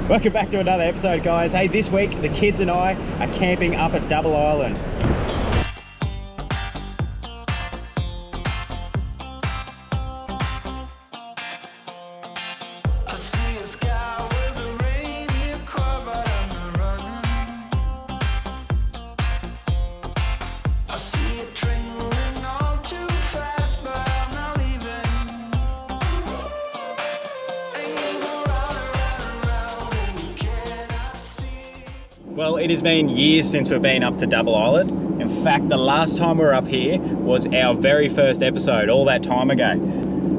Welcome back to another episode, guys. Hey, this week the kids and I are camping up at Double Island. Well, it has been years since we've been up to Double Island. In fact, the last time we were up here was our very first episode, all that time ago.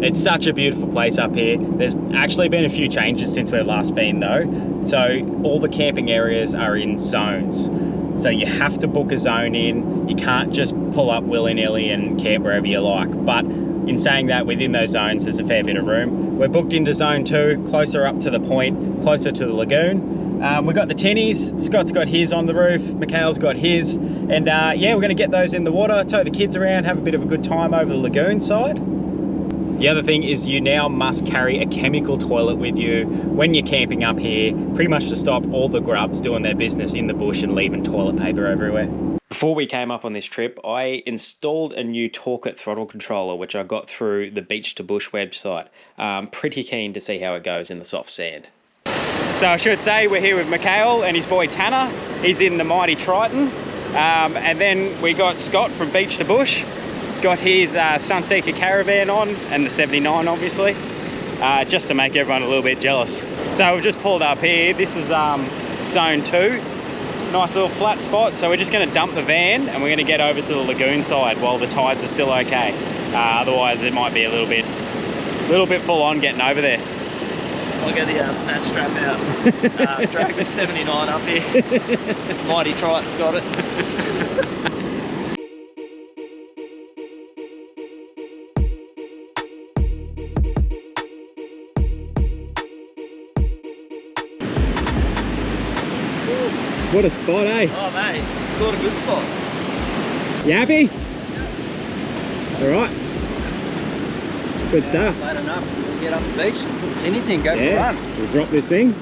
It's such a beautiful place up here. There's actually been a few changes since we've last been though. So all the camping areas are in zones. So you have to book a zone in. You can't just pull up willy-nilly and camp wherever you like. But in saying that, within those zones, there's a fair bit of room. We're booked into zone 2, closer up to the point, closer to the lagoon. We've got the tinnies, Scott's got his on the roof, Mikhail's got his, and yeah, we're going to get those in the water, tow the kids around, have a bit of a good time over the lagoon side. The other thing is you now must carry a chemical toilet with you when you're camping up here, pretty much to stop all the grubs doing their business in the bush and leaving toilet paper everywhere. Before we came up on this trip, I installed a new Torque throttle controller, which I got through the Beach to Bush website. Pretty keen to see how it goes in the soft sand. So I should say we're here with Mikhail and his boy Tanner. He's in the mighty Triton. And then we got Scott from Beach to Bush. He's got his Sunseeker Caravan on, and the 79 obviously, just to make everyone a little bit jealous. So we've just pulled up here. This is zone 2. Nice little flat spot. So we're just gonna dump the van and we're gonna get over to the lagoon side while the tides are still okay. Otherwise it might be a little bit full on getting over there. I'll get the snatch strap out. Drag the 79 up here. Mighty Triton's got it. What a spot, eh? Oh mate, it's got a good spot. You happy? All right. Good stuff. Late enough. We'll get up the beach, put the tinnies in, go for a run. We'll drop this thing.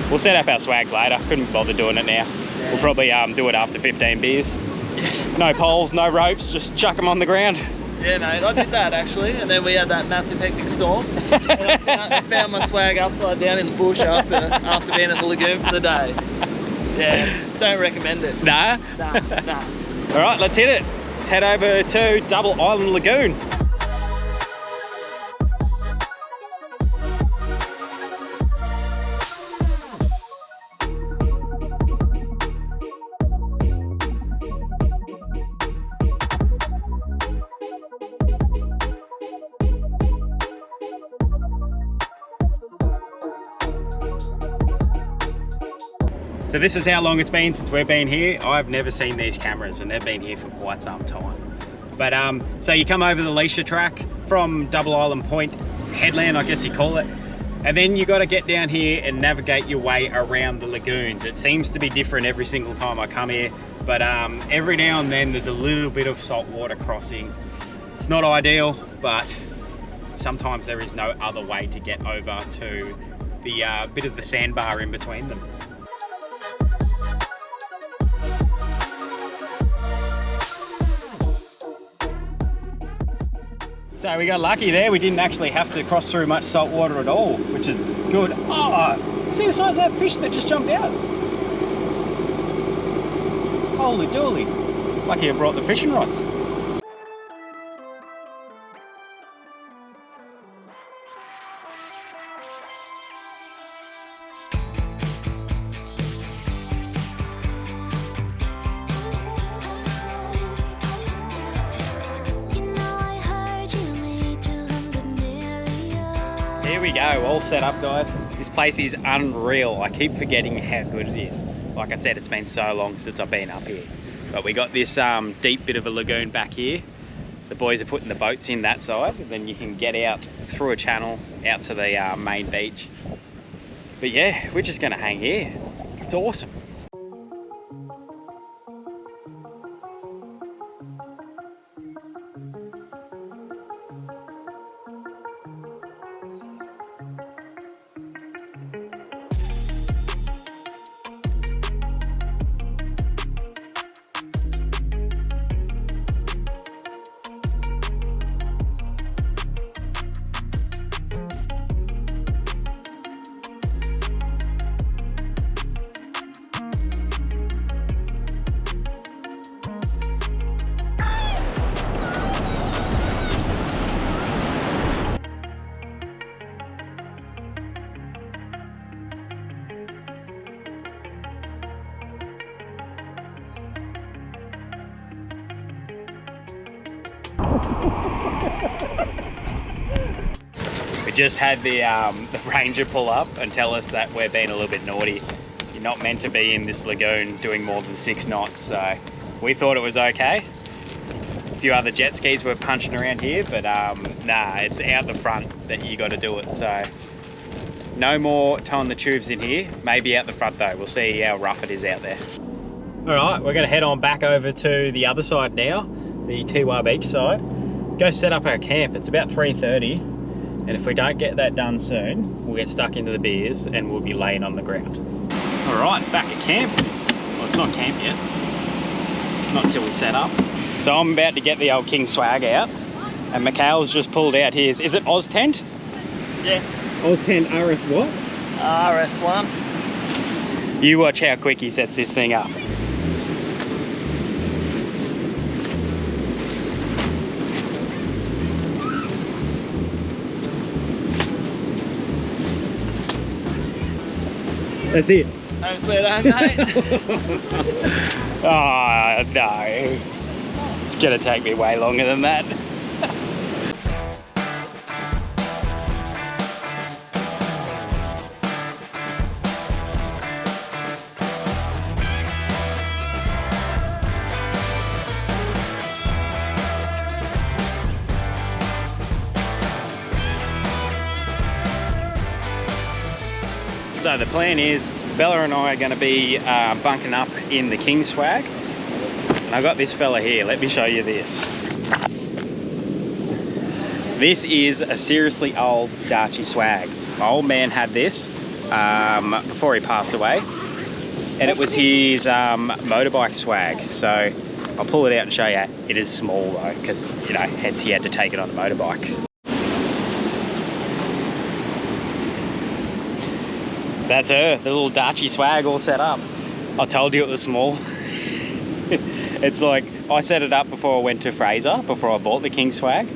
We'll set up our swags later. Couldn't bother doing it now. Yeah. We'll probably do it after 15 beers. Yeah. No poles, no ropes, just chuck them on the ground. Yeah, mate, I did that actually, and then we had that massive hectic storm. And I found my swag upside down in the bush after being at the lagoon for the day. Yeah, don't recommend it. Nah? Nah. All right, let's hit it. Let's head over to Double Island Lagoon. So this is how long it's been since we've been here. I've never seen these cameras and they've been here for quite some time. But so you come over the Leisure track from Double Island Point, headland I guess you call it. And then you got to get down here and navigate your way around the lagoons. It seems to be different every single time I come here. But every now and then there's a little bit of saltwater crossing. It's not ideal, but sometimes there is no other way to get over to the bit of the sandbar in between them. So we got lucky there, we didn't actually have to cross through much salt water at all, which is good. Oh, see the size of that fish that just jumped out? Holy dooly. Lucky I brought the fishing rods. Here we go, all set up guys. This place is unreal. I keep forgetting how good it is. Like I said, it's been so long since I've been up here. But we got this deep bit of a lagoon back here. The boys are putting the boats in that side, and then you can get out through a channel out to the main beach. But yeah, we're just gonna hang here. It's awesome. We just had the ranger pull up and tell us that we're being a little bit naughty. You're not meant to be in this lagoon doing more than 6 knots, so we thought it was okay. A few other jet skis were punching around here, but nah, it's out the front that you got to do it. So no more towing the tubes in here. Maybe out the front though. We'll see how rough it is out there. All right, we're going to head on back over to the other side now, the Tiwa Beach side. Go set up our camp. It's about 3:30, and if we don't get that done soon, we'll get stuck into the beers and we'll be laying on the ground. All right, back at camp. Well, it's not camp yet. Not until we set up. So I'm about to get the old King swag out, and Mikhail's just pulled out his, is it Oz tent? Yeah. Oz tent RS what? RS1. You watch how quick he sets this thing up. That's it. Home sweet home, mate. Oh no, it's gonna take me way longer than that. So the plan is Bella and I are going to be bunking up in the King swag, and I got this fella here. Let me show you this. This is a seriously old Darchie swag. My old man had this before he passed away, and it was his motorbike swag. So I'll pull it out and show you. It is small though, because you know, hence he had to take it on a motorbike. That's her, the little Darchie swag all set up. I told you it was small. It's like, I set it up before I went to Fraser, before I bought the King swag,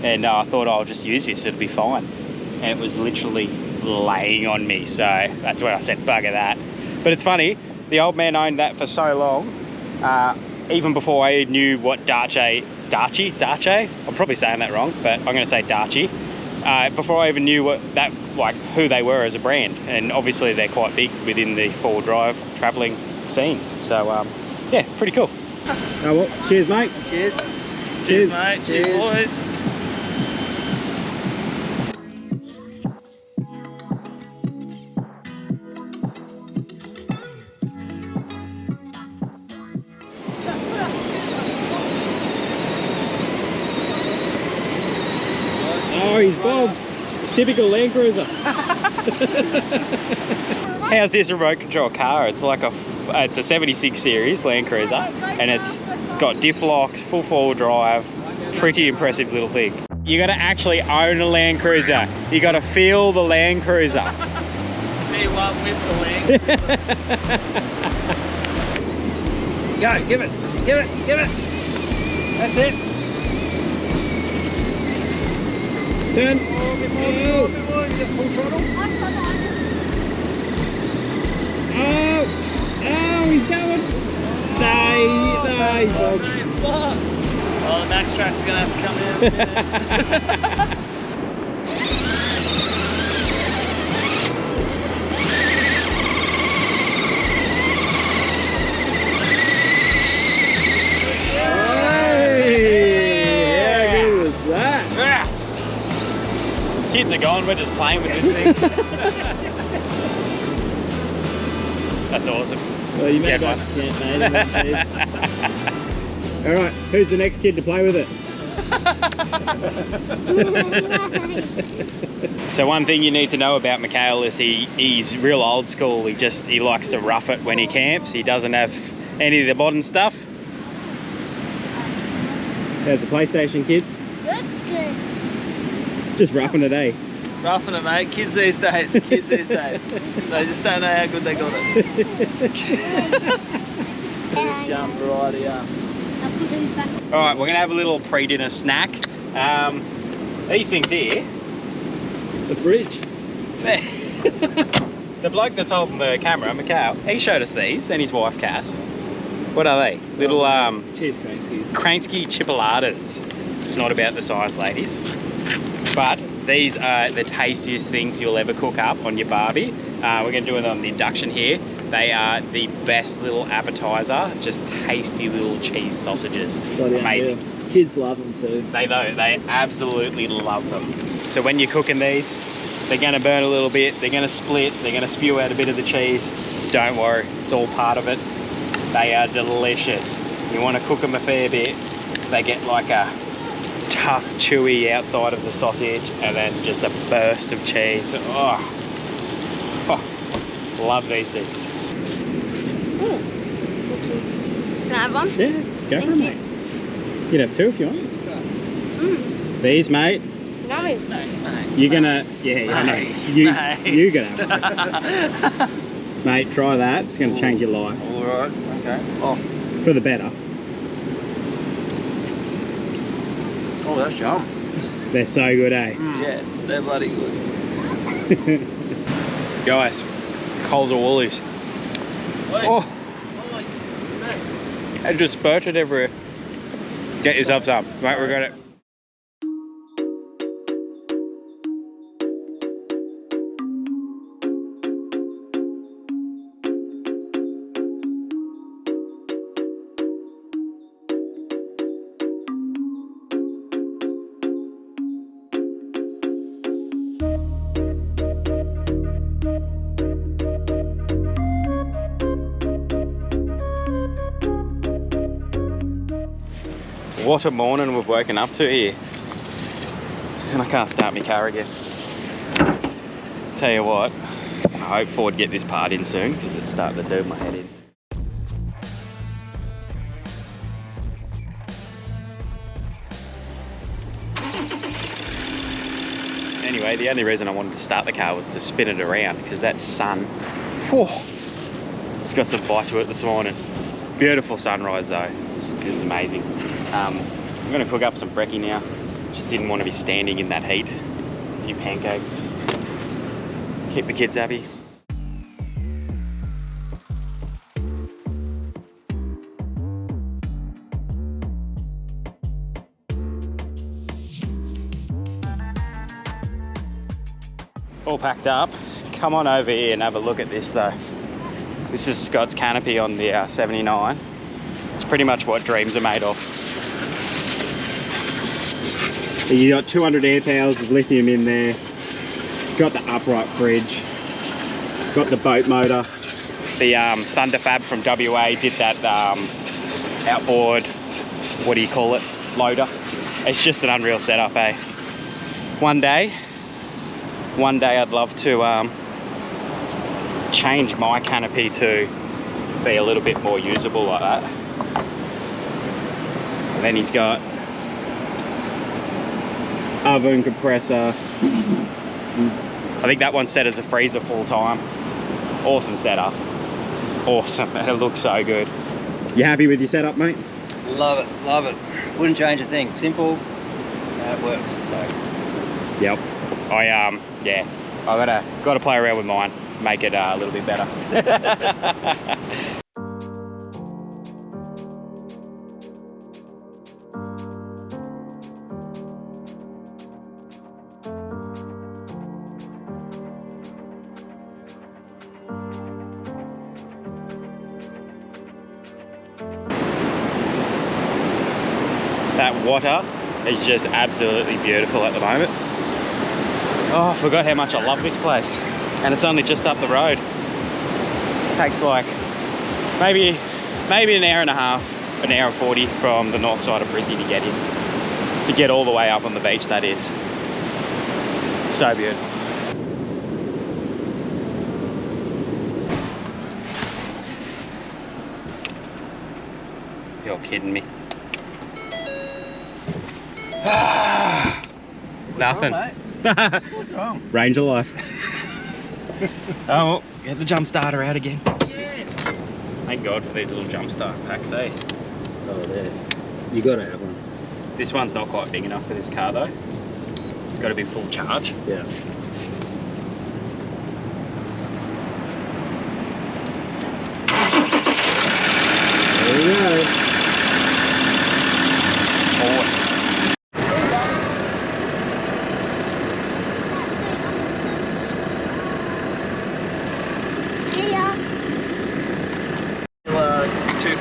and I thought I'll just use this, it'll be fine. And it was literally laying on me, so that's when I said, bugger that. But it's funny, the old man owned that for so long, even before I knew what Darchie, I'm probably saying that wrong, but I'm gonna say Darchie. Before I even knew what that, like who they were as a brand, and obviously they're quite big within the 4-wheel-drive travelling scene. So yeah, pretty cool. Oh well, cheers mate. Cheers. Cheers mate. Cheers boys. Oh, he's bobbed. Typical Land Cruiser. How's this remote control car? It's like it's a 76 series Land Cruiser, and it's got diff locks, full 4-wheel drive, pretty impressive little thing. You got to actually own a Land Cruiser. You got to feel the Land Cruiser. Be one with the Land Cruiser. Go, give it. That's it. Turn. Oh, a bit more. You got full throttle. Oh, he's going. No, he's bogged. Oh, the max track's gonna have to come in. Kids are gone, we're just playing with this thing. That's awesome. Well, you made that camp, mate. Alright, who's the next kid to play with it? So one thing you need to know about Mikhail is he's real old school. He likes to rough it when he camps. He doesn't have any of the modern stuff. How's the PlayStation, kids? Good. Just roughing it, eh? Roughing it, mate. Kids these days. They just don't know how good they got it. Just jump right here. Alright, we're going to have a little pre-dinner snack. These things here. The fridge. The bloke that's holding the camera, Mikhail, he showed us these, and his wife Cass. What are they? Little Cheers, Cranskies. Kransky chipolatas. It's not about the size, ladies. But these are the tastiest things you'll ever cook up on your barbie. We're going to do it on the induction here. They are the best little appetizer, just tasty little cheese sausages. Amazing. Yeah. Kids love them too. They absolutely love them. So when you're cooking these, they're going to burn a little bit, they're going to split, they're going to spew out a bit of the cheese. Don't worry, it's all part of it. They are delicious. You want to cook them a fair bit, they get like a tough, chewy outside of the sausage and then just a burst of cheese. Oh, love these things. Ooh. Can I have one? Yeah, go for it, mate. You can have two if you want. These, mate. Yummy. You're gonna, yeah, I know. You're gonna have one. Mate, try that. It's gonna change your life. Alright, okay. Oh, For the better. that's yum. They're so good, eh? Yeah, they're bloody good. Guys, Coles or Woolies. Oh, I just spurted everywhere. Get yourself some. Right, we got it. What a morning we've woken up to here. And I can't start my car again. Tell you what, I hope Ford get this part in soon because it's starting to do my head in. Anyway, the only reason I wanted to start the car was to spin it around because that sun, whew, it's got some bite to it this morning. Beautiful sunrise though, it was amazing. I'm going to cook up some brekkie now. Just didn't want to be standing in that heat. A few pancakes. Keep the kids happy. All packed up. Come on over here and have a look at this though. This is Scott's canopy on the 79. It's pretty much what dreams are made of. You got 200 amp hours of lithium in there. It's got the upright fridge. Got the boat motor. The Thunderfab from WA did that outboard, what do you call it, loader. It's just an unreal setup, eh? One day I'd love to change my canopy to be a little bit more usable like that. And then he's got oven, compressor. I think that one's set as a freezer full time. Awesome setup. Awesome, it looks so good. You happy with your setup, mate? Love it, love it. Wouldn't change a thing. Simple, it works. So. Yep. Yeah, I gotta play around with mine, make it a little bit better. That water is just absolutely beautiful at the moment. Oh, I forgot how much I love this place. And it's only just up the road. It takes like maybe an hour and a half, an hour and 40 from the north side of Brisbane to get in. To get all the way up on the beach, that is. So beautiful. You're kidding me. Nothing. What's wrong? Ranger life. Oh, well, get the jump starter out again. Yeah. Thank God for these little jump start packs, eh? Oh, there. You gotta have one. This one's not quite big enough for this car though. It's got to be full charge. Yeah. There we go.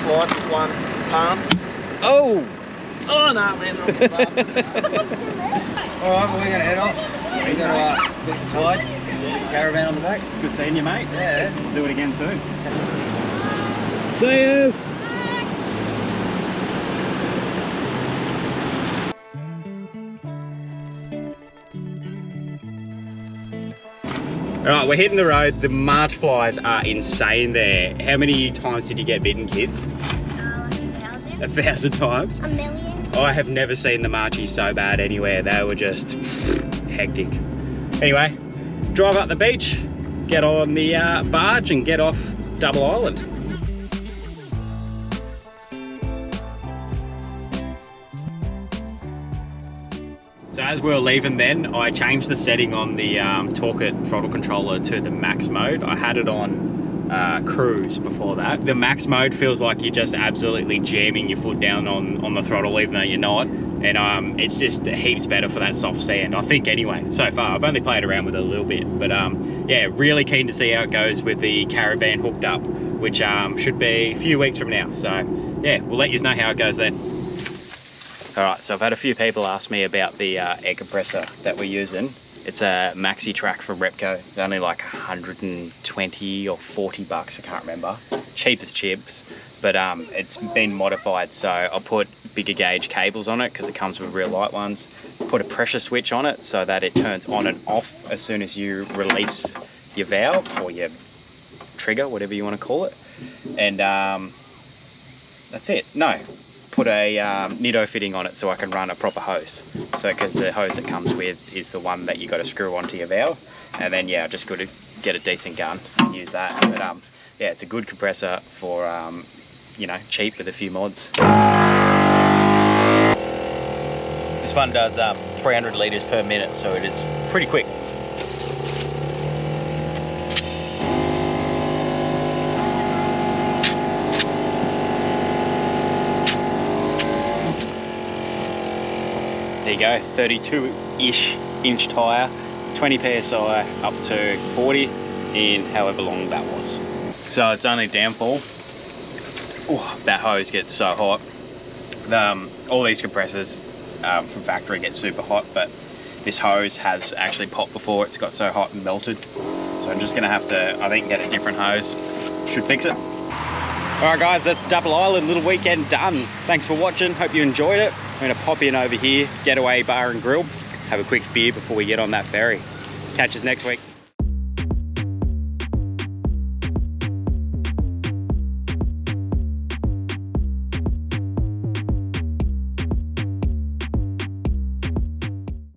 life is one palm. Oh! Oh no, man, I'm the bastard. Alright, well, we're going to head off. We've got to get the tide. Caravan on the back. Good seeing you, mate. Yeah. We'll do it again soon. See yous. Alright, we're hitting the road. The March flies are insane there. How many times did you get bitten, kids? 1,000. 1,000 times? 1,000,000. I have never seen the Marchies so bad anywhere. They were just hectic. Anyway, drive up the beach, get on the barge and get off Double Island. So as we were leaving then, I changed the setting on the Torquet throttle controller to the max mode. I had it on cruise before that. The max mode feels like you're just absolutely jamming your foot down on the throttle even though you're not. And it's just heaps better for that soft sand, I think anyway, so far. I've only played around with it a little bit, but yeah, really keen to see how it goes with the Caravan hooked up, which should be a few weeks from now. So yeah, we'll let you know how it goes then. All right, so I've had a few people ask me about the air compressor that we're using. It's a maxi track from Repco. It's only like 120 or 40 bucks, I can't remember. Cheap as chips, but it's been modified. So I'll put bigger gauge cables on it because it comes with real light ones. Put a pressure switch on it so that it turns on and off as soon as you release your valve or your trigger, whatever you want to call it. And that's it. No. Put a Nido fitting on it so I can run a proper hose. So because the hose that comes with is the one that you got to screw onto your valve, and then yeah, just got to get a decent gun and use that. But yeah, it's a good compressor for you know, cheap with a few mods. This one does 300 litres per minute, so it is pretty quick. There you go, 32-ish inch tyre, 20 PSI up to 40 in however long that was. So it's only downfall. Oh, that hose gets so hot. All these compressors from factory get super hot, but this hose has actually popped before. It's got so hot and melted. So I'm just gonna have to, I think, get a different hose. Should fix it. All right guys, that's Double Island, little weekend done. Thanks for watching, hope you enjoyed it. I'm gonna pop in over here, Getaway Bar and Grill, have a quick beer before we get on that ferry. Catch us next week.